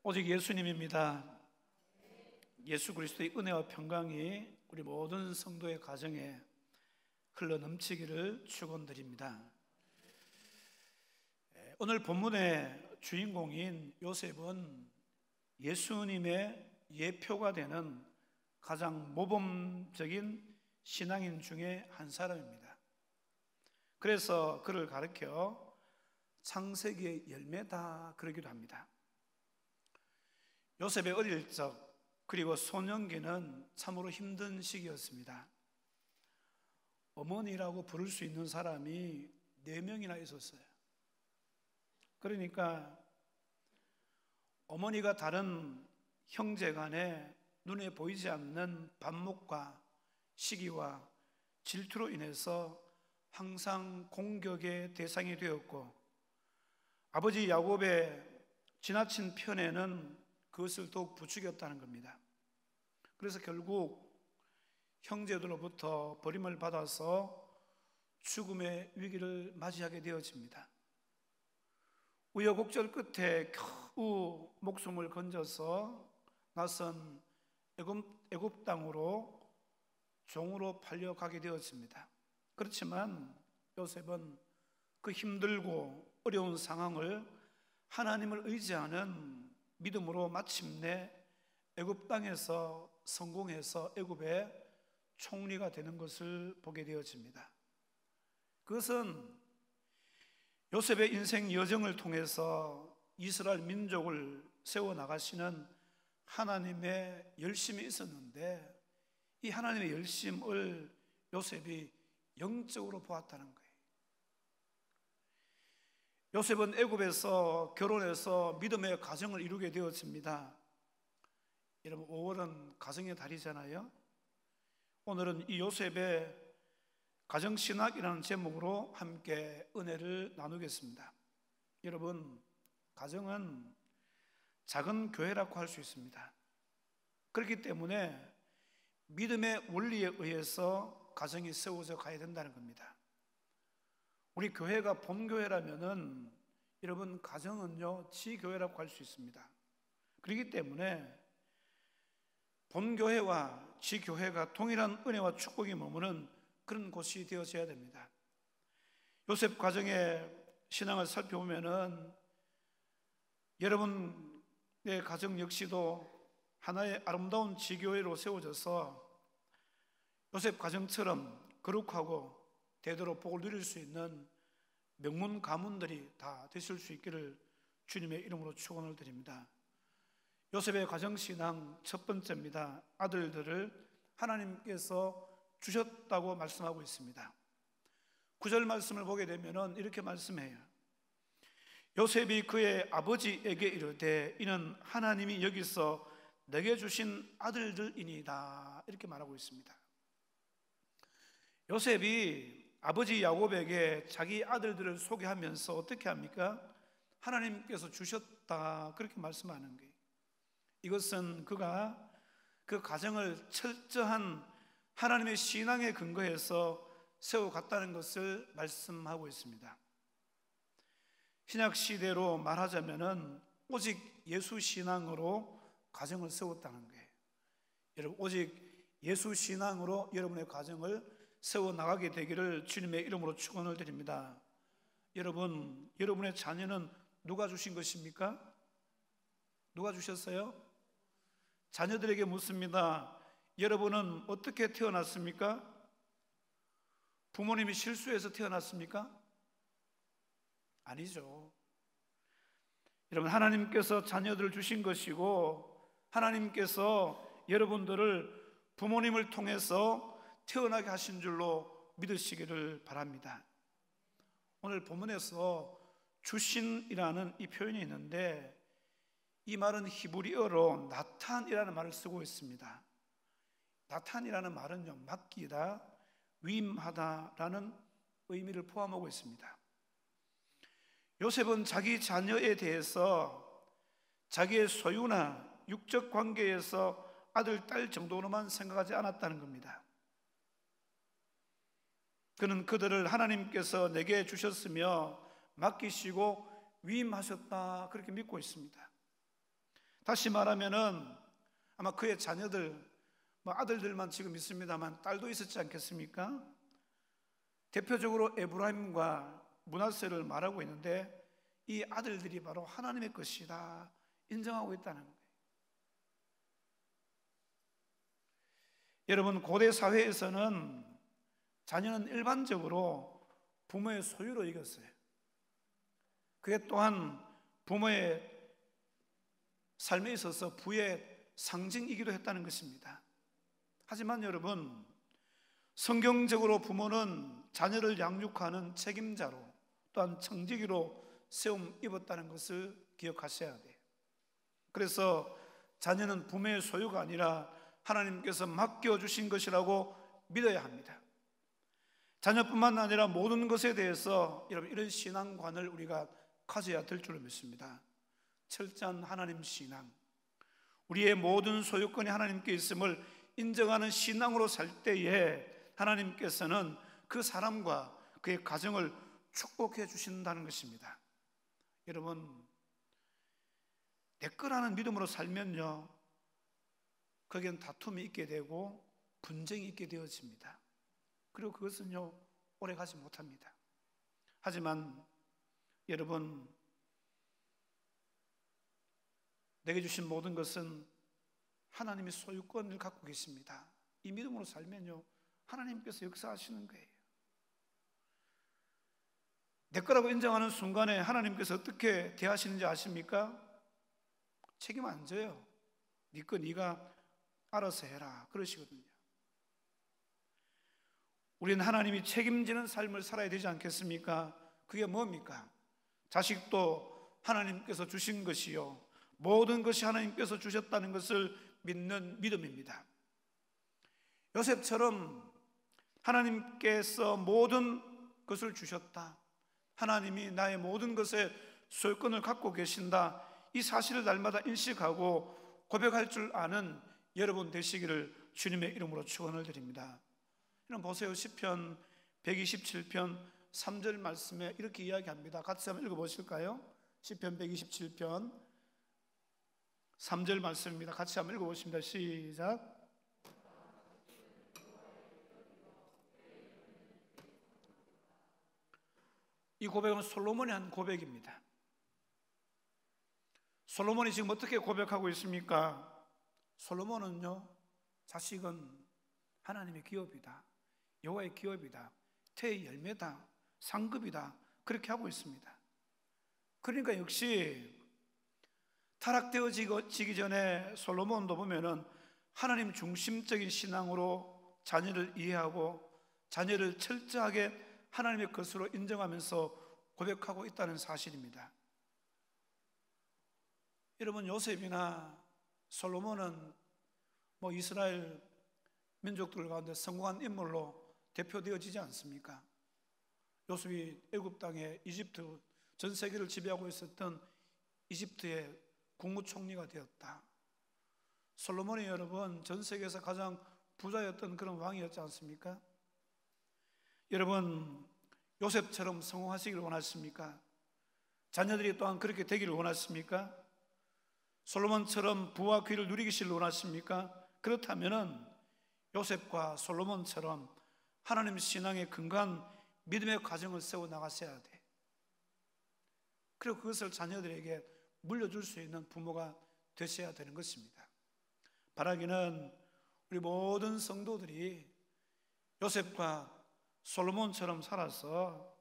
오직 예수님입니다. 예수 그리스도의 은혜와 평강이 우리 모든 성도의 가정에 흘러 넘치기를 축원드립니다. 오늘 본문의 주인공인 요셉은 예수님의 예표가 되는 가장 모범적인 신앙인 중에 한 사람입니다. 그래서 그를 가리켜 창세기의 열매다 그러기도 합니다. 요셉의 어릴 적 그리고 소년기는 참으로 힘든 시기였습니다. 어머니라고 부를 수 있는 사람이 4명이나 있었어요. 그러니까 어머니가 다른 형제 간에 눈에 보이지 않는 반목과 시기와 질투로 인해서 항상 공격의 대상이 되었고, 아버지 야곱의 지나친 편애는 그것을 더욱 부추겼다는 겁니다. 그래서 결국 형제들로부터 버림을 받아서 죽음의 위기를 맞이하게 되어집니다. 우여곡절 끝에 겨우 목숨을 건져서 낯선 애굽 땅으로 종으로 팔려가게 되었습니다. 그렇지만 요셉은 그 힘들고 어려운 상황을 하나님을 의지하는 믿음으로 마침내 애굽 땅에서 성공해서 애굽의 총리가 되는 것을 보게 되어집니다. 그것은 요셉의 인생 여정을 통해서 이스라엘 민족을 세워나가시는 하나님의 열심이 있었는데, 이 하나님의 열심을 요셉이 영적으로 보았다는 거예요. 요셉은 애굽에서 결혼해서 믿음의 가정을 이루게 되었습니다. 여러분, 5월은 가정의 달이잖아요. 오늘은 이 요셉의 가정신학이라는 제목으로 함께 은혜를 나누겠습니다. 여러분, 가정은 작은 교회라고 할 수 있습니다. 그렇기 때문에 믿음의 원리에 의해서 가정이 세워져 가야 된다는 겁니다. 우리 교회가 본교회라면은 여러분, 가정은요 지교회라고 할 수 있습니다. 그렇기 때문에 본교회와 지교회가 동일한 은혜와 축복이 머무는 그런 곳이 되어져야 됩니다. 요셉 가정의 신앙을 살펴보면은 여러분의 가정 역시도 하나의 아름다운 지교회로 세워져서 요셉 가정처럼 거룩하고 대대로 복을 누릴 수 있는 명문 가문들이 다 되실 수 있기를 주님의 이름으로 축원을 드립니다. 요셉의 가정신앙 첫 번째입니다. 아들들을 하나님께서 주셨다고 말씀하고 있습니다. 9절 말씀을 보게 되면 이렇게 말씀해요. 요셉이 그의 아버지에게 이르되 이는 하나님이 여기서 내게 주신 아들들이니이다, 이렇게 말하고 있습니다. 요셉이 아버지 야곱에게 자기 아들들을 소개하면서 어떻게 합니까? 하나님께서 주셨다, 그렇게 말씀하는 거예요. 이것은 그가 그 가정을 철저한 하나님의 신앙에 근거해서 세워갔다는 것을 말씀하고 있습니다. 신약 시대로 말하자면은 오직 예수 신앙으로 가정을 세웠다는 거예요. 여러분, 오직 예수 신앙으로 여러분의 가정을 세워나가게 되기를 주님의 이름으로 축원을 드립니다. 여러분, 여러분의 자녀는 누가 주신 것입니까? 누가 주셨어요? 자녀들에게 묻습니다. 여러분은 어떻게 태어났습니까? 부모님이 실수해서 태어났습니까? 아니죠. 여러분, 하나님께서 자녀들을 주신 것이고 하나님께서 여러분들을 부모님을 통해서 태어나게 하신 줄로 믿으시기를 바랍니다. 오늘 본문에서 주신이라는 이 표현이 있는데, 이 말은 히브리어로 나탄이라는 말을 쓰고 있습니다. 나탄이라는 말은요, 맡기다, 위임하다라는 의미를 포함하고 있습니다. 요셉은 자기 자녀에 대해서 자기의 소유나 육적 관계에서 아들, 딸 정도로만 생각하지 않았다는 겁니다. 그는 그들을 하나님께서 내게 주셨으며 맡기시고 위임하셨다, 그렇게 믿고 있습니다. 다시 말하면은 아마 그의 자녀들, 아들들만 지금 있습니다만 딸도 있었지 않겠습니까? 대표적으로 에브라임과 므낫세를 말하고 있는데 이 아들들이 바로 하나님의 것이다 인정하고 있다는 거예요. 여러분, 고대 사회에서는 자녀는 일반적으로 부모의 소유로 여겼어요. 그게 또한 부모의 삶에 있어서 부의 상징이기도 했다는 것입니다. 하지만 여러분, 성경적으로 부모는 자녀를 양육하는 책임자로 또한 청지기로 세움 입었다는 것을 기억하셔야 돼요. 그래서 자녀는 부모의 소유가 아니라 하나님께서 맡겨주신 것이라고 믿어야 합니다. 자녀뿐만 아니라 모든 것에 대해서 여러분 이런 신앙관을 우리가 가져야 될 줄로 믿습니다. 철저한 하나님 신앙, 우리의 모든 소유권이 하나님께 있음을 인정하는 신앙으로 살 때에 하나님께서는 그 사람과 그의 가정을 축복해 주신다는 것입니다. 여러분, 내 거라는 믿음으로 살면요, 거기엔 다툼이 있게 되고 분쟁이 있게 되어집니다. 그리고 그것은요, 오래 가지 못합니다. 하지만 여러분, 내게 주신 모든 것은 하나님의 소유권을 갖고 계십니다. 이 믿음으로 살면요, 하나님께서 역사하시는 거예요. 내 거라고 인정하는 순간에 하나님께서 어떻게 대하시는지 아십니까? 책임 안 져요. 네 거 네가 알아서 해라 그러시거든요. 우리는 하나님이 책임지는 삶을 살아야 되지 않겠습니까? 그게 뭡니까? 자식도 하나님께서 주신 것이요, 모든 것이 하나님께서 주셨다는 것을 믿는 믿음입니다. 요셉처럼 하나님께서 모든 것을 주셨다, 하나님이 나의 모든 것의 소유권을 갖고 계신다, 이 사실을 날마다 인식하고 고백할 줄 아는 여러분 되시기를 주님의 이름으로 축원을 드립니다. 여러분 보세요. 시편 127편 3절 말씀에 이렇게 이야기합니다. 같이 한번 읽어보실까요? 시편 127편 3절 말씀입니다. 같이 한번 읽어보십니다. 시작. 이 고백은 솔로몬이 한 고백입니다. 솔로몬이 지금 어떻게 고백하고 있습니까? 솔로몬은요, 자식은 하나님의 기업이다, 여호와의 기업이다, 태의 열매다, 상급이다, 그렇게 하고 있습니다. 그러니까 역시 타락되어지기 전에 솔로몬도 보면은 하나님 중심적인 신앙으로 자녀를 이해하고 자녀를 철저하게 하나님의 것으로 인정하면서 고백하고 있다는 사실입니다. 여러분, 요셉이나 솔로몬은 이스라엘 민족들 가운데 성공한 인물로 대표되어지지 않습니까? 요셉이 애굽 땅에 이집트 전 세계를 지배하고 있었던 이집트의 국무총리가 되었다. 솔로몬이 여러분 전 세계에서 가장 부자였던 그런 왕이었지 않습니까? 여러분, 요셉처럼 성공하시기를 원하십니까? 자녀들이 또한 그렇게 되기를 원하십니까? 솔로몬처럼 부와 귀를 누리기를 원하십니까? 그렇다면은 요셉과 솔로몬처럼 하나님 신앙의 근간 믿음의 가정을 세워 나가셔야 돼. 그리고 그것을 자녀들에게 물려줄 수 있는 부모가 되셔야 되는 것입니다. 바라기는 우리 모든 성도들이 요셉과 솔로몬처럼 살아서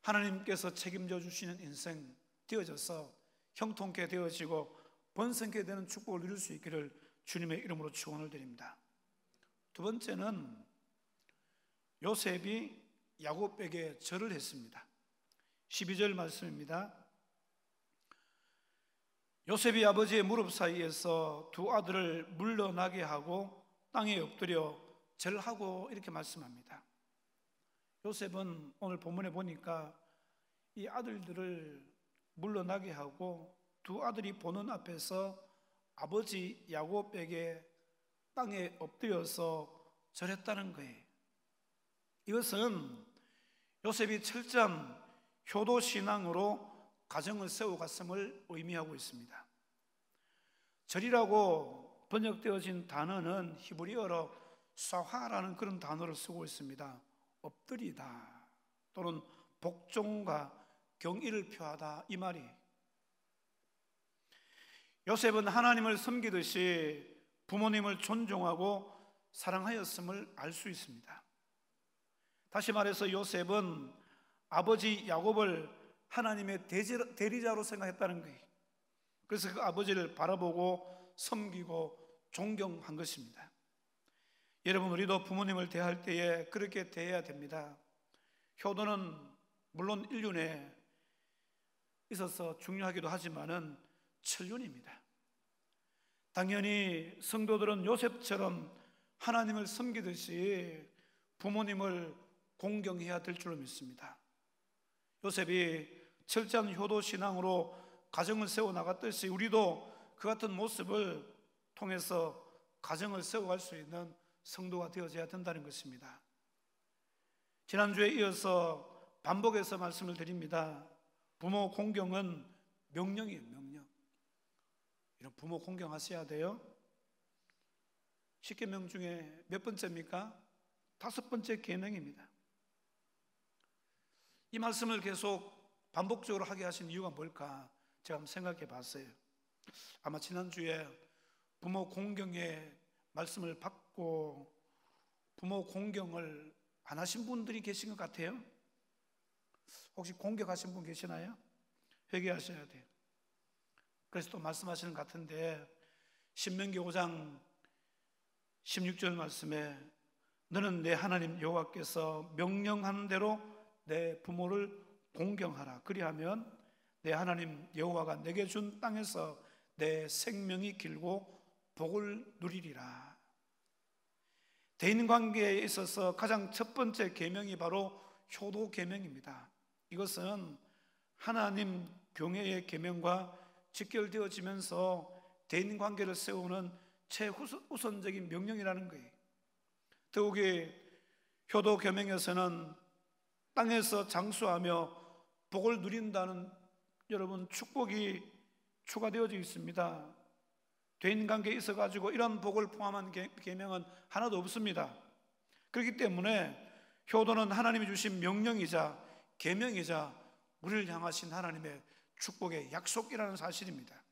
하나님께서 책임져 주시는 인생 되어져서 형통케 되어지고 번성케 되는 축복을 누릴 수 있기를 주님의 이름으로 축원을 드립니다. 두 번째는 요셉이 야곱에게 절을 했습니다. 12절 말씀입니다. 요셉이 아버지의 무릎 사이에서 두 아들을 물러나게 하고 땅에 엎드려 절하고 이렇게 말씀합니다. 요셉은 오늘 본문에 보니까 이 아들들을 물러나게 하고 두 아들이 보는 앞에서 아버지 야곱에게 땅에 엎드려서 절했다는 거예요. 이것은 요셉이 철저한 효도신앙으로 가정을 세워갔음을 의미하고 있습니다. 절이라고 번역되어진 단어는 히브리어로 사화라는 그런 단어를 쓰고 있습니다. 엎드리다 또는 복종과 경의를 표하다, 이 말이. 요셉은 하나님을 섬기듯이 부모님을 존중하고 사랑하였음을 알 수 있습니다. 다시 말해서 요셉은 아버지 야곱을 하나님의 대리자로 생각했다는 거예요. 그래서 그 아버지를 바라보고 섬기고 존경한 것입니다. 여러분, 우리도 부모님을 대할 때에 그렇게 대해야 됩니다. 효도는 물론 인륜에 있어서 중요하기도 하지만은 천륜입니다. 당연히 성도들은 요셉처럼 하나님을 섬기듯이 부모님을 공경해야 될 줄로 믿습니다. 요셉이 철저한 효도 신앙으로 가정을 세워나갔듯이 우리도 그 같은 모습을 통해서 가정을 세워갈 수 있는 성도가 되어져야 된다는 것입니다. 지난주에 이어서 반복해서 말씀을 드립니다. 부모 공경은 명령이에요, 명령. 이런 부모 공경하셔야 돼요. 10계명 중에 몇 번째입니까? 5번째 계명입니다. 이 말씀을 계속 반복적으로 하게 하신 이유가 뭘까? 제가 한번 생각해 봤어요. 아마 지난주에 부모 공경의 말씀을 받고 부모 공경을 안 하신 분들이 계신 것 같아요. 혹시 공격하신 분 계시나요? 회개하셔야 돼요. 그래서 또 말씀하시는 것 같은데, 신명기 5장 16절 말씀에 너는 내 하나님 여호와께서 명령하는 대로 내 부모를 공경하라. 그리하면 내 하나님 여호와가 내게 준 땅에서 내 생명이 길고 복을 누리리라. 대인관계에 있어서 가장 첫 번째 계명이 바로 효도 계명입니다. 이것은 하나님 경외의 계명과 직결되어지면서 대인관계를 세우는 최우선적인 명령이라는 거예요. 더욱이 효도 계명에서는 땅에서 장수하며 복을 누린다는 여러분 축복이 추가되어져 있습니다. 대인관계에 있어가지고 이런 복을 포함한 계명은 하나도 없습니다. 그렇기 때문에 효도는 하나님이 주신 명령이자 계명이자 우리를 향하신 하나님의 축복의 약속이라는 사실입니다.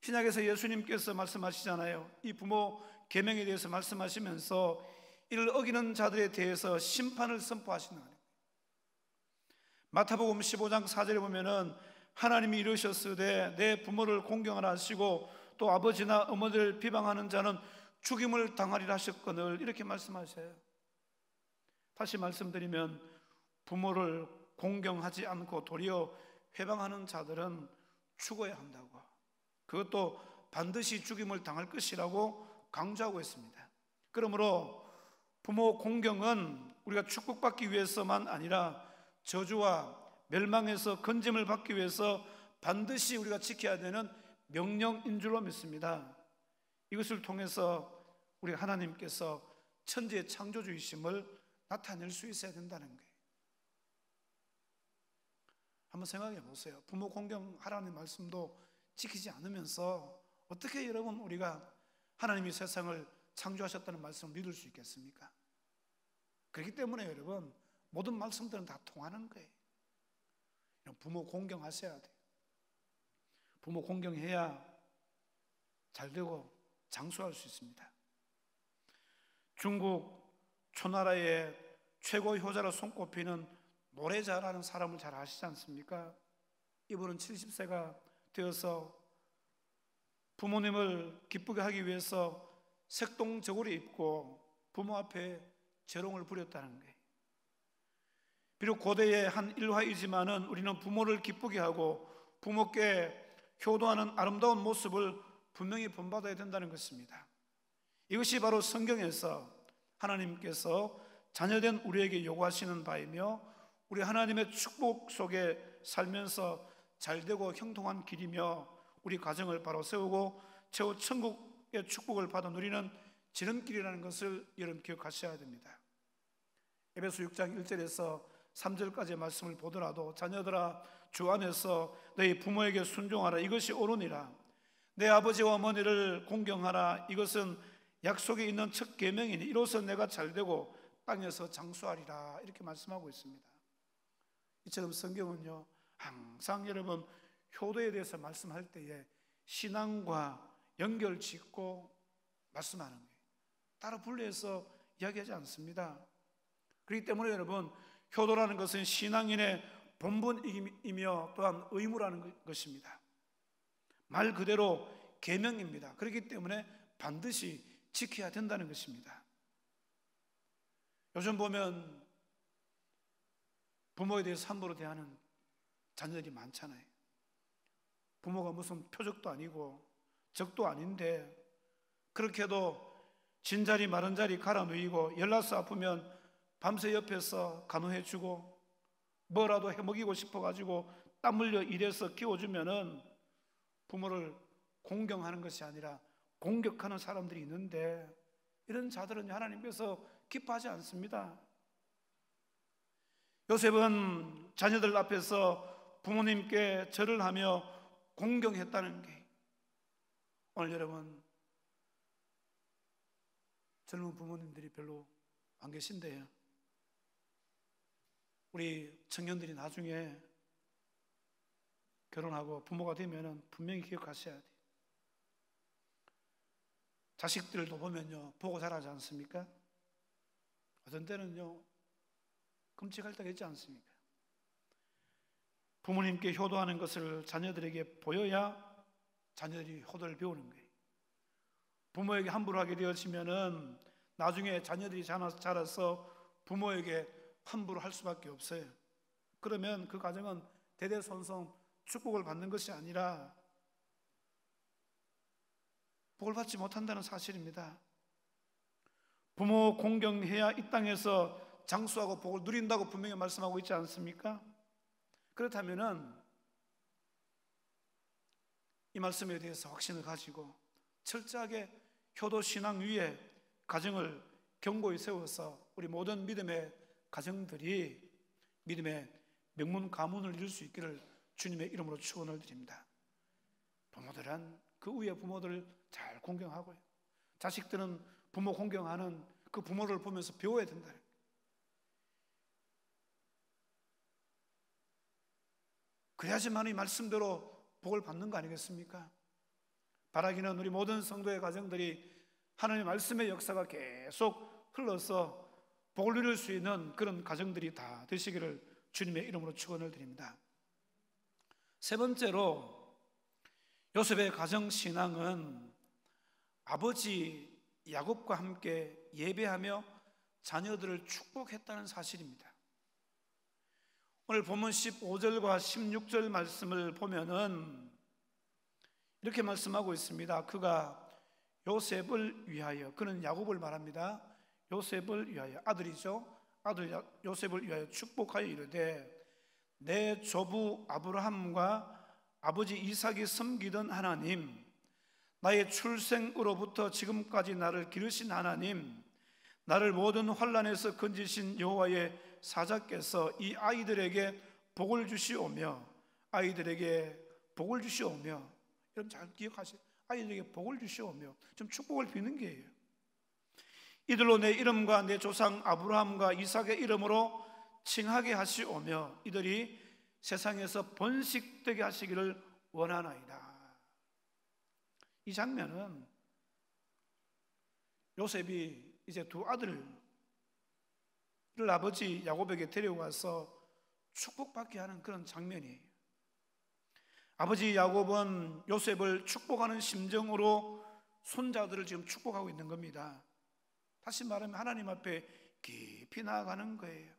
신약에서 예수님께서 말씀하시잖아요. 이 부모 계명에 대해서 말씀하시면서 이를 어기는 자들에 대해서 심판을 선포하시는 거예요. 마태복음 15장 4절에 보면은 하나님이 이르셨으되 내 부모를 공경하라 하시고 또 아버지나 어머니를 비방하는 자는 죽임을 당하리라 하셨거늘, 이렇게 말씀하셔요. 다시 말씀드리면 부모를 공경하지 않고 도리어 회방하는 자들은 죽어야 한다고, 그것도 반드시 죽임을 당할 것이라고 강조하고 있습니다. 그러므로 부모 공경은 우리가 축복받기 위해서만 아니라 저주와 멸망에서 건짐을 받기 위해서 반드시 우리가 지켜야 되는 명령인 줄로 믿습니다. 이것을 통해서 우리 하나님께서 천지의 창조주이심을 나타낼 수 있어야 된다는 거예요. 한번 생각해 보세요. 부모 공경하라는 말씀도 지키지 않으면서 어떻게 여러분 우리가 하나님이 세상을 창조하셨다는 말씀을 믿을 수 있겠습니까? 그렇기 때문에 여러분 모든 말씀들은 다 통하는 거예요. 부모 공경하셔야 돼요. 부모 공경해야 잘 되고 장수할 수 있습니다. 중국 초나라의 최고 효자로 손꼽히는 노래자라는 사람을 잘 아시지 않습니까? 이분은 70세가 되어서 부모님을 기쁘게 하기 위해서 색동 저고리 입고 부모 앞에 재롱을 부렸다는 거예요. 비록 고대의 한 일화이지만은 우리는 부모를 기쁘게 하고 부모께 효도하는 아름다운 모습을 분명히 본받아야 된다는 것입니다. 이것이 바로 성경에서 하나님께서 자녀된 우리에게 요구하시는 바이며 우리 하나님의 축복 속에 살면서 잘되고 형통한 길이며 우리 가정을 바로 세우고 최후 천국의 축복을 받아 누리는 지름길이라는 것을 여러분 기억하셔야 됩니다. 에베소 6장 1절에서 3절까지의 말씀을 보더라도 자녀들아 주 안에서 너희 부모에게 순종하라. 이것이 옳으니라. 내 아버지와 어머니를 공경하라. 이것은 약속에 있는 첫 계명이니 이로써 내가 잘되고 땅에서 장수하리라. 이렇게 말씀하고 있습니다. 이처럼 성경은요, 항상 여러분 효도에 대해서 말씀할 때에 신앙과 연결 짓고 말씀하는 거예요. 따로 분리해서 이야기하지 않습니다. 그렇기 때문에 여러분, 효도라는 것은 신앙인의 본분이며 또한 의무라는 것입니다. 말 그대로 계명입니다. 그렇기 때문에 반드시 지켜야 된다는 것입니다. 요즘 보면 부모에 대해서 함부로 대하는 자녀들이 많잖아요. 부모가 무슨 표적도 아니고 적도 아닌데 그렇게도 진자리 마른 자리 갈아 누이고 열나서 아프면 밤새 옆에서 간호해주고 뭐라도 해먹이고 싶어가지고 땀 흘려 일해서 키워주면은 부모를 공경하는 것이 아니라 공격하는 사람들이 있는데 이런 자들은 하나님께서 기뻐하지 않습니다. 요셉은 자녀들 앞에서 부모님께 절을 하며 공경했다는 게, 오늘 여러분 젊은 부모님들이 별로 안 계신데요, 우리 청년들이 나중에 결혼하고 부모가 되면 분명히 기억하셔야 돼요. 자식들도 보면요, 보고 자라지 않습니까? 어떤 때는요 끔찍할 때가 있지 않습니까? 부모님께 효도하는 것을 자녀들에게 보여야 자녀들이 효도를 배우는 거예요. 부모에게 함부로 하게 되어지면은 나중에 자녀들이 자라서 부모에게 함부로 할 수밖에 없어요. 그러면 그 가정은 대대손손 축복을 받는 것이 아니라 복을 받지 못한다는 사실입니다. 부모 공경해야 이 땅에서 장수하고 복을 누린다고 분명히 말씀하고 있지 않습니까? 그렇다면은 이 말씀에 대해서 확신을 가지고 철저하게 효도 신앙 위에 가정을 견고히 세워서 우리 모든 믿음의 가정들이 믿음의 명문 가문을 이룰 수 있기를 주님의 이름으로 축원을 드립니다. 부모들은 그 위에 부모들을 잘 공경하고요, 자식들은 부모 공경하는 그 부모를 보면서 배워야 된다. 그래야지만 이 말씀대로 복을 받는 거 아니겠습니까? 바라기는 우리 모든 성도의 가정들이 하나님의 말씀의 역사가 계속 흘러서 복을 누릴 수 있는 그런 가정들이 다 되시기를 주님의 이름으로 축원을 드립니다. 세 번째로 요셉의 가정 신앙은 아버지 야곱과 함께 예배하며 자녀들을 축복했다는 사실입니다. 오늘 본문 15절과 16절 말씀을 보면은 이렇게 말씀하고 있습니다. 그가 요셉을 위하여, 그는 야곱을 말합니다. 요셉을 위하여, 아들이죠. 아들 요셉을 위하여 축복하여 이르되 내 조부 아브라함과 아버지 이삭이 섬기던 하나님, 나의 출생으로부터 지금까지 나를 기르신 하나님, 나를 모든 환난에서 건지신 여호와의 사자께서 이 아이들에게 복을 주시오며, 아이들에게 복을 주시오며, 여러분 잘 기억하세요. 아이들에게 복을 주시오며, 좀 축복을 비는 게예요. 이들로 내 이름과 내 조상 아브라함과 이삭의 이름으로 칭하게 하시오며 이들이 세상에서 번식되게 하시기를 원하나이다. 이 장면은 요셉이 이제 두 아들을 아버지 야곱에게 데려가서 축복받게 하는 그런 장면이에요. 아버지 야곱은 요셉을 축복하는 심정으로 손자들을 지금 축복하고 있는 겁니다. 다시 말하면 하나님 앞에 깊이 나아가는 거예요.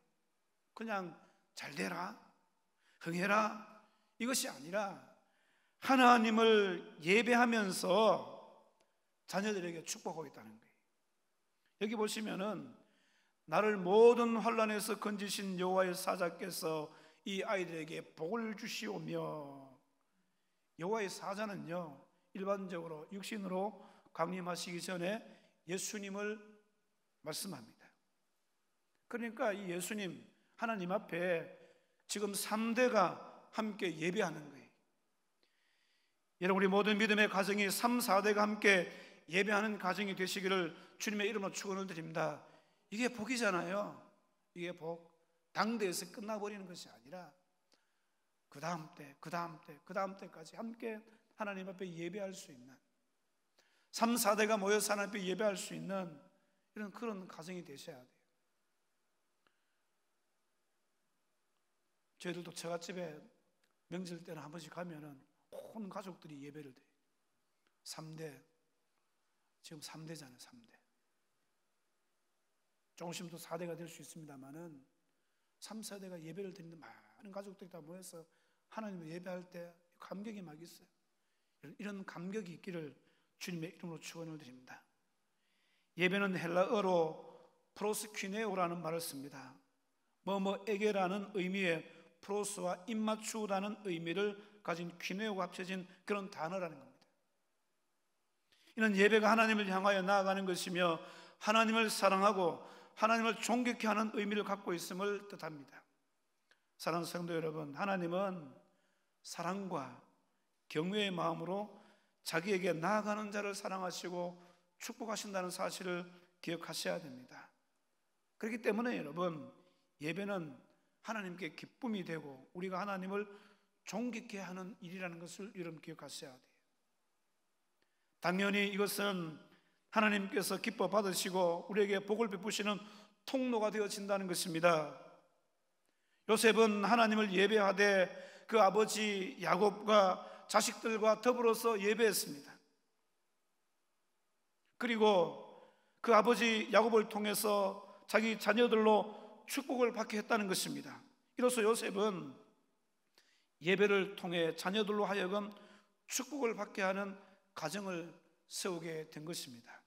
그냥 잘 되라, 흥해라, 이것이 아니라 하나님을 예배하면서 자녀들에게 축복하고 있다는 거예요. 여기 보시면은 나를 모든 환난에서 건지신 여호와의 사자께서 이 아이들에게 복을 주시오며, 여호와의 사자는요 일반적으로 육신으로 강림하시기 전에 예수님을 말씀합니다. 그러니까 이 예수님, 하나님 앞에 지금 3대가 함께 예배하는 거예요. 여러분, 우리 모든 믿음의 가정이 3, 4대가 함께 예배하는 가정이 되시기를 주님의 이름으로 축원을 드립니다. 이게 복이잖아요. 이게 복. 당대에서 끝나버리는 것이 아니라 그 다음 때, 그 다음 때, 그 다음 때까지 함께 하나님 앞에 예배할 수 있는, 3, 4대가 모여서 하나님 앞에 예배할 수 있는 이런 그런 가정이 되셔야 돼요. 저희들도 처갓집에 명절 때나 한 번씩 가면은 온 가족들이 예배를 드려요. 3대, 지금 3대잖아요. 3대. 조금씩 더 4대가 될 수 있습니다만은 3, 4대가 예배를 드리는 많은 가족들이 다 모여서 하나님을 예배할 때 감격이 막 있어요. 이런 감격이 있기를 주님의 이름으로 축원을 드립니다. 예배는 헬라어로 프로스퀴네오라는 말을 씁니다. 뭐뭐에게라는 의미의 프로스와 입맞추다는 의미를 가진 퀴네오가 합쳐진 그런 단어라는 겁니다. 이는 예배가 하나님을 향하여 나아가는 것이며 하나님을 사랑하고 하나님을 존경케 하는 의미를 갖고 있음을 뜻합니다. 사랑하는 성도 여러분, 하나님은 사랑과 경외의 마음으로 자기에게 나아가는 자를 사랑하시고 축복하신다는 사실을 기억하셔야 됩니다. 그렇기 때문에 여러분, 예배는 하나님께 기쁨이 되고 우리가 하나님을 존경케 하는 일이라는 것을 여러분 기억하셔야 돼요. 당연히 이것은 하나님께서 기뻐 받으시고 우리에게 복을 베푸시는 통로가 되어진다는 것입니다. 요셉은 하나님을 예배하되 그 아버지 야곱과 자식들과 더불어서 예배했습니다. 그리고 그 아버지 야곱을 통해서 자기 자녀들로 축복을 받게 했다는 것입니다. 이로써 요셉은 예배를 통해 자녀들로 하여금 축복을 받게 하는 가정을 세우게 된 것입니다.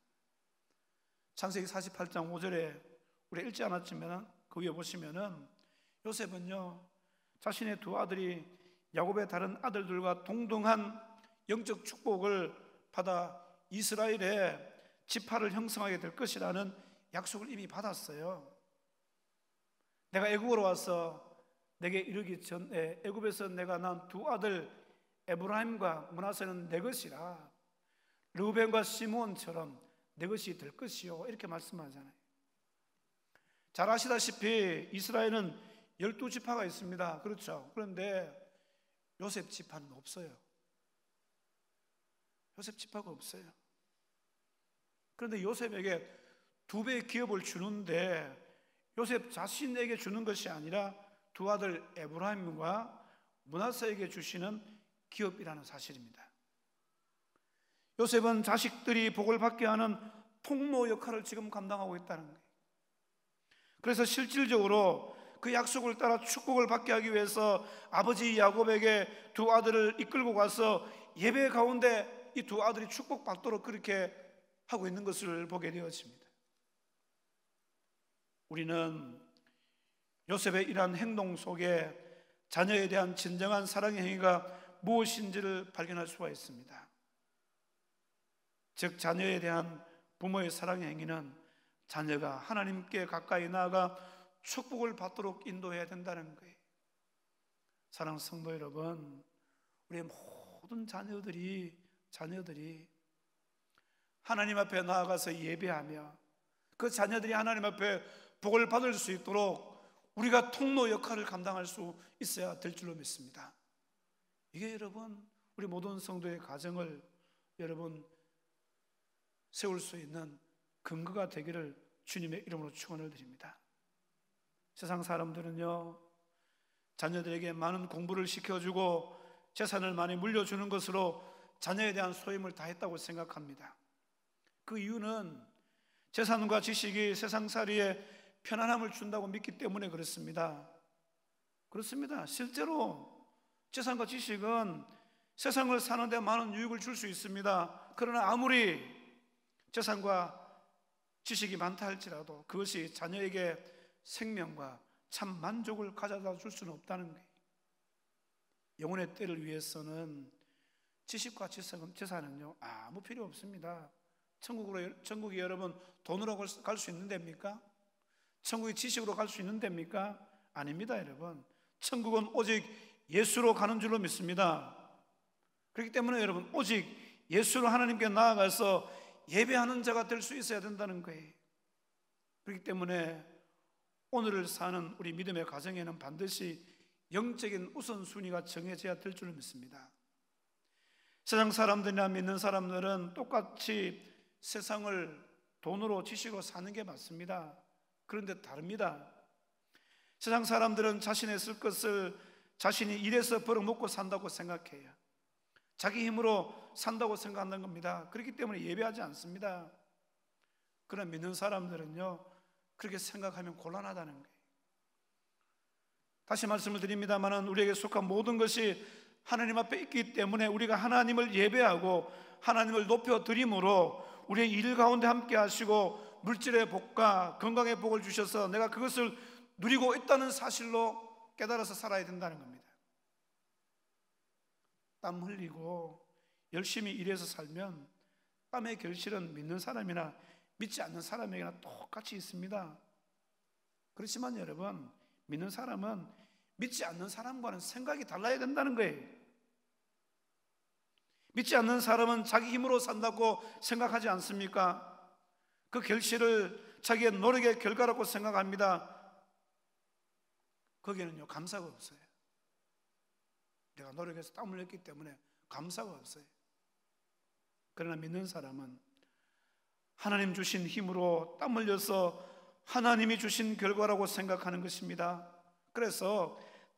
창세기 48장 5절에 우리 읽지 않았지만 그 위에 보시면은 요셉은요, 자신의 두 아들이 야곱의 다른 아들들과 동등한 영적 축복을 받아 이스라엘의 지파를 형성하게 될 것이라는 약속을 이미 받았어요. 내가 애굽으로 와서 내게 이르기 전에 애굽에서 내가 낳은 두 아들 에브라임과 므낫세는 내 것이라, 르우벤과 시므온처럼 내 것이 될 것이요, 이렇게 말씀하잖아요. 잘 아시다시피 이스라엘은 12지파가 있습니다. 그렇죠? 그런데 요셉 지파는 없어요. 요셉 지파가 없어요. 그런데 요셉에게 2배의 기업을 주는데 요셉 자신에게 주는 것이 아니라 두 아들 에브라임과 므낫세에게 주시는 기업이라는 사실입니다. 요셉은 자식들이 복을 받게 하는 통로 역할을 지금 감당하고 있다는 거예요. 그래서 실질적으로 그 약속을 따라 축복을 받게 하기 위해서 아버지 야곱에게 두 아들을 이끌고 가서 예배 가운데 이 두 아들이 축복받도록 그렇게 하고 있는 것을 보게 되었습니다. 우리는 요셉의 이러한 행동 속에 자녀에 대한 진정한 사랑의 행위가 무엇인지를 발견할 수가 있습니다. 즉, 자녀에 대한 부모의 사랑의 행위는 자녀가 하나님께 가까이 나아가 축복을 받도록 인도해야 된다는 거예요. 사랑하는 성도 여러분, 우리의 모든 자녀들이 하나님 앞에 나아가서 예배하며 그 자녀들이 하나님 앞에 복을 받을 수 있도록 우리가 통로 역할을 감당할 수 있어야 될 줄로 믿습니다. 이게 여러분, 우리 모든 성도의 가정을 여러분 세울 수 있는 근거가 되기를 주님의 이름으로 축원을 드립니다. 세상 사람들은요, 자녀들에게 많은 공부를 시켜주고 재산을 많이 물려주는 것으로 자녀에 대한 소임을 다했다고 생각합니다. 그 이유는 재산과 지식이 세상살이에 편안함을 준다고 믿기 때문에 그렇습니다. 그렇습니다. 실제로 재산과 지식은 세상을 사는데 많은 유익을 줄 수 있습니다. 그러나 아무리 재산과 지식이 많다 할지라도 그것이 자녀에게 생명과 참 만족을 가져다 줄 수는 없다는 거예요. 영혼의 때를 위해서는 지식과 재산은요 아무 필요 없습니다. 천국이 여러분 돈으로 갈 수 있는 데입니까? 천국이 지식으로 갈 수 있는 데입니까? 아닙니다. 여러분, 천국은 오직 예수로 가는 줄로 믿습니다. 그렇기 때문에 여러분, 오직 예수로 하나님께 나아가서 예배하는 자가 될 수 있어야 된다는 거예요. 그렇기 때문에 오늘을 사는 우리 믿음의 가정에는 반드시 영적인 우선순위가 정해져야 될 줄 믿습니다. 세상 사람들이나 믿는 사람들은 똑같이 세상을 돈으로 지식으로 사는 게 맞습니다. 그런데 다릅니다. 세상 사람들은 자신의 쓸 것을 자신이 일해서 벌어먹고 산다고 생각해요. 자기 힘으로 산다고 생각하는 겁니다. 그렇기 때문에 예배하지 않습니다. 그러나 믿는 사람들은요, 그렇게 생각하면 곤란하다는 거예요. 다시 말씀을 드립니다만 우리에게 속한 모든 것이 하나님 앞에 있기 때문에 우리가 하나님을 예배하고 하나님을 높여드림으로 우리의 일 가운데 함께 하시고 물질의 복과 건강의 복을 주셔서 내가 그것을 누리고 있다는 사실로 깨달아서 살아야 된다는 겁니다. 땀 흘리고 열심히 일해서 살면 땀의 결실은 믿는 사람이나 믿지 않는 사람에게나 똑같이 있습니다. 그렇지만 여러분, 믿는 사람은 믿지 않는 사람과는 생각이 달라야 된다는 거예요. 믿지 않는 사람은 자기 힘으로 산다고 생각하지 않습니까? 그 결실을 자기의 노력의 결과라고 생각합니다. 거기에는요, 감사가 없어요. 내가 노력해서 땀을 흘렸기 때문에 감사가 없어요. 그러나 믿는 사람은 하나님 주신 힘으로 땀 흘려서 하나님이 주신 결과라고 생각하는 것입니다. 그래서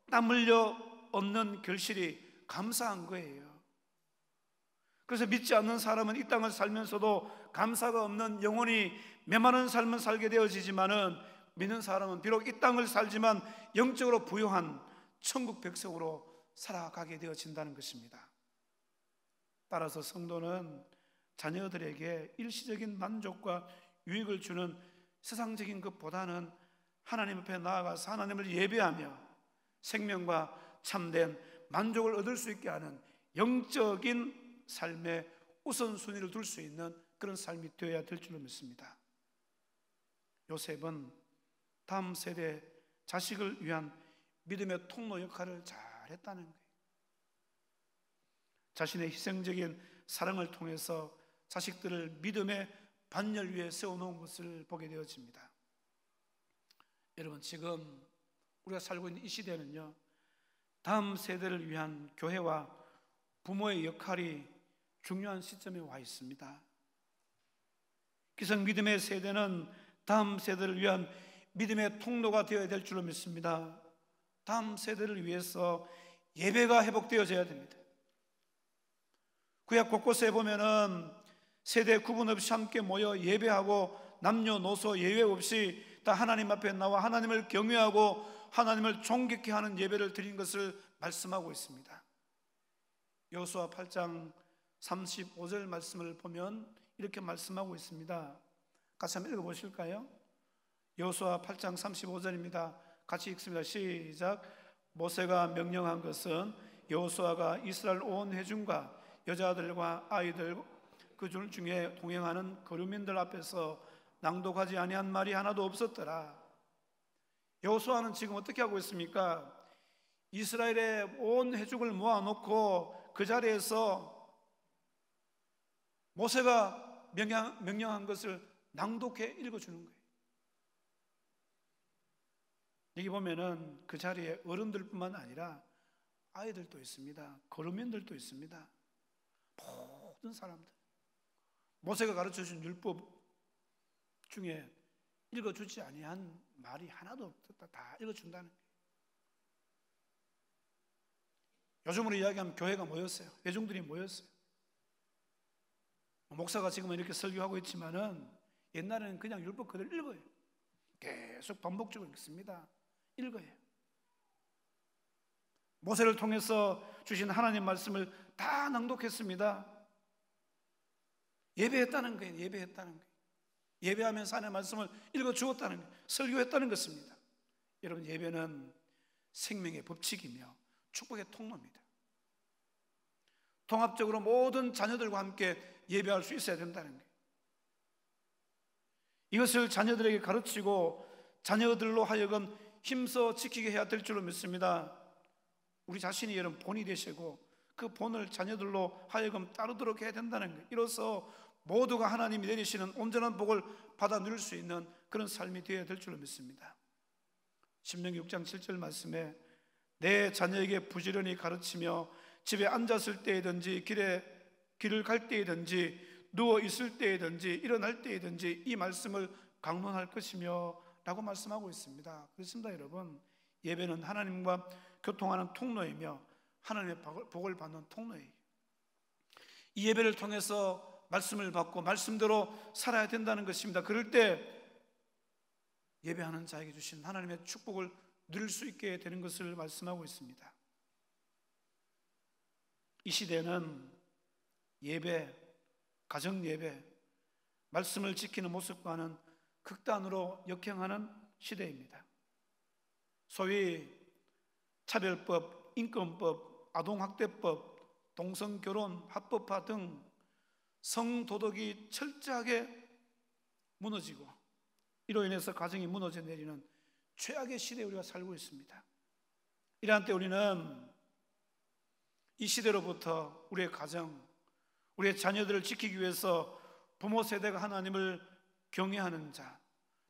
땀 흘려 얻는 결실이 감사한 거예요. 그래서 믿지 않는 사람은 이 땅을 살면서도 감사가 없는 영혼이 메마른 삶을 살게 되어지지만은 믿는 사람은 비록 이 땅을 살지만 영적으로 부유한 천국 백성으로 살아가게 되어진다는 것입니다. 따라서 성도는 자녀들에게 일시적인 만족과 유익을 주는 세상적인 것보다는 하나님 앞에 나아가서 하나님을 예배하며 생명과 참된 만족을 얻을 수 있게 하는 영적인 삶의 우선순위를 둘 수 있는 그런 삶이 되어야 될 줄로 믿습니다. 요셉은 다음 세대 자식을 위한 믿음의 통로 역할을 잘했다는 거예요. 자신의 희생적인 사랑을 통해서 자식들을 믿음의 반열 위에 세워놓은 것을 보게 되어집니다. 여러분, 지금 우리가 살고 있는 이 시대는요, 다음 세대를 위한 교회와 부모의 역할이 중요한 시점에 와 있습니다. 기성 믿음의 세대는 다음 세대를 위한 믿음의 통로가 되어야 될 줄로 믿습니다. 다음 세대를 위해서 예배가 회복되어져야 됩니다. 구약 곳곳에 보면은 세대 구분 없이 함께 모여 예배하고 남녀노소 예외 없이 다 하나님 앞에 나와 하나님을 경외하고 하나님을 존귀케 하는 예배를 드린 것을 말씀하고 있습니다. 여호수아 8장 35절 말씀을 보면 이렇게 말씀하고 있습니다. 같이 한번 읽어보실까요? 여호수아 8장 35절입니다. 같이 읽습니다. 시작. 모세가 명령한 것은 여호수아가 이스라엘 온 회중과 여자들과 아이들 그 중에 동행하는 거류민들 앞에서 낭독하지 아니한 말이 하나도 없었더라. 여호수아는 지금 어떻게 하고 있습니까? 이스라엘의 온 회중을 모아놓고 그 자리에서 모세가 명령한 것을 낭독해 읽어주는 거예요. 여기 보면은 그 자리에 어른들뿐만 아니라 아이들도 있습니다. 거류민들도 있습니다. 모든 사람들, 모세가 가르쳐준 율법 중에 읽어주지 아니한 말이 하나도 없었다. 다 읽어준다는 거예요. 요즘으로 이야기하면 교회가 모였어요. 회중들이 모였어요. 목사가 지금은 이렇게 설교하고 있지만은 옛날에는 그냥 율법 그대로 읽어요. 계속 반복적으로 읽습니다. 읽어요. 모세를 통해서 주신 하나님 말씀을 다 낭독했습니다. 예배했다는 거예요. 예배했다는 거예요. 예배하면서 하나님의 말씀을 읽어주었다는 거예요. 설교했다는 것입니다. 여러분, 예배는 생명의 법칙이며 축복의 통로입니다. 통합적으로 모든 자녀들과 함께 예배할 수 있어야 된다는 거예요. 이것을 자녀들에게 가르치고 자녀들로 하여금 힘써 지키게 해야 될 줄로 믿습니다. 우리 자신이 여러분 본이 되시고 그 본을 자녀들로 하여금 따르도록 해야 된다는 거예요. 이로써 모두가 하나님이 내리시는 온전한 복을 받아 누릴 수 있는 그런 삶이 되어야 될 줄로 믿습니다. 신명기 6장 7절 말씀에 내 자녀에게 부지런히 가르치며 집에 앉았을 때이든지 길을 갈 때이든지 누워 있을 때이든지 일어날 때이든지 이 말씀을 강론할 것이며 라고 말씀하고 있습니다. 그렇습니다. 여러분, 예배는 하나님과 교통하는 통로이며 하나님의 복을 받는 통로예요. 이 예배를 통해서 말씀을 받고 말씀대로 살아야 된다는 것입니다. 그럴 때 예배하는 자에게 주신 하나님의 축복을 누릴 수 있게 되는 것을 말씀하고 있습니다. 이 시대는 예배, 가정 예배, 말씀을 지키는 모습과는 극단으로 역행하는 시대입니다. 소위 차별법, 인권법, 아동학대법, 동성결혼, 합법화 등 성도덕이 철저하게 무너지고 이로 인해서 가정이 무너져 내리는 최악의 시대에 우리가 살고 있습니다. 이러한 때 우리는 이 시대로부터 우리의 가정, 우리의 자녀들을 지키기 위해서 부모 세대가 하나님을 경외하는 자,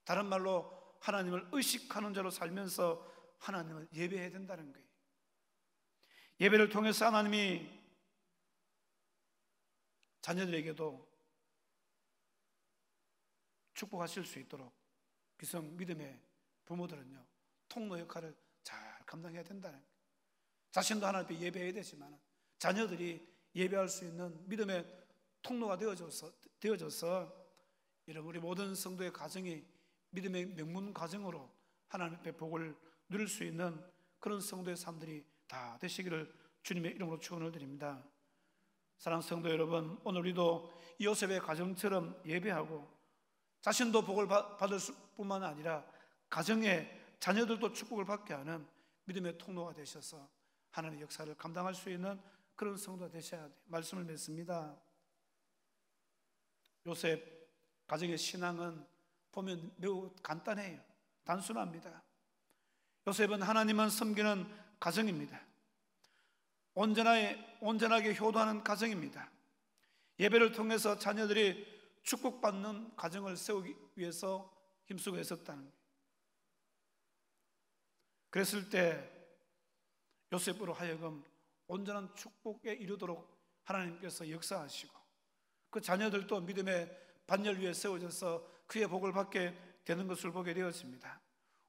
다른 말로 하나님을 의식하는 자로 살면서 하나님을 예배해야 된다는 거예요. 예배를 통해서 하나님이 자녀들에게도 축복하실 수 있도록 기성 믿음의 부모들은요, 통로 역할을 잘 감당해야 된다는 거예요. 자신도 하나님 앞에 예배해야 되지만 자녀들이 예배할 수 있는 믿음의 통로가 되어져서 여러분, 우리 모든 성도의 가정이 믿음의 명문 가정으로 하나님 앞에 복을 누릴 수 있는 그런 성도의 삶들이 다 되시기를 주님의 이름으로 축원을 드립니다. 사랑하는 성도 여러분, 오늘 우리도 이 요셉의 가정처럼 예배하고 자신도 복을 받을 뿐만 아니라 가정의 자녀들도 축복을 받게 하는 믿음의 통로가 되셔서 하나님의 역사를 감당할 수 있는 그런 성도가 되셔야 돼요. 말씀을 맺습니다. 요셉 가정의 신앙은 보면 매우 간단해요. 단순합니다. 요셉은 하나님만 섬기는 가정입니다. 온전하게 효도하는 가정입니다. 예배를 통해서 자녀들이 축복받는 가정을 세우기 위해서 힘쓰고 애썼다는 거예요. 그랬을 때 요셉으로 하여금 온전한 축복에 이르도록 하나님께서 역사하시고 그 자녀들도 믿음의 반열 위에 세워져서 그의 복을 받게 되는 것을 보게 되었습니다.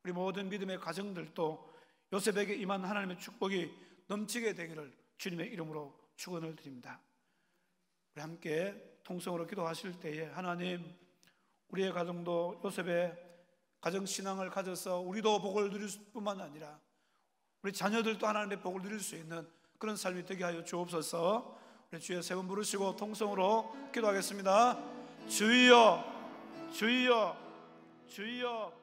우리 모든 믿음의 가정들도 요셉에게 임한 하나님의 축복이 넘치게 되기를 주님의 이름으로 축원을 드립니다. 우리 함께 통성으로 기도하실 때에 하나님, 우리의 가정도 요셉의 가정신앙을 가져서 우리도 복을 누릴 뿐만 아니라 우리 자녀들도 하나님의 복을 누릴 수 있는 그런 삶이 되게 하여 주옵소서. 우리 주의 세 번 부르시고 통성으로 기도하겠습니다. 주여, 주여, 주여.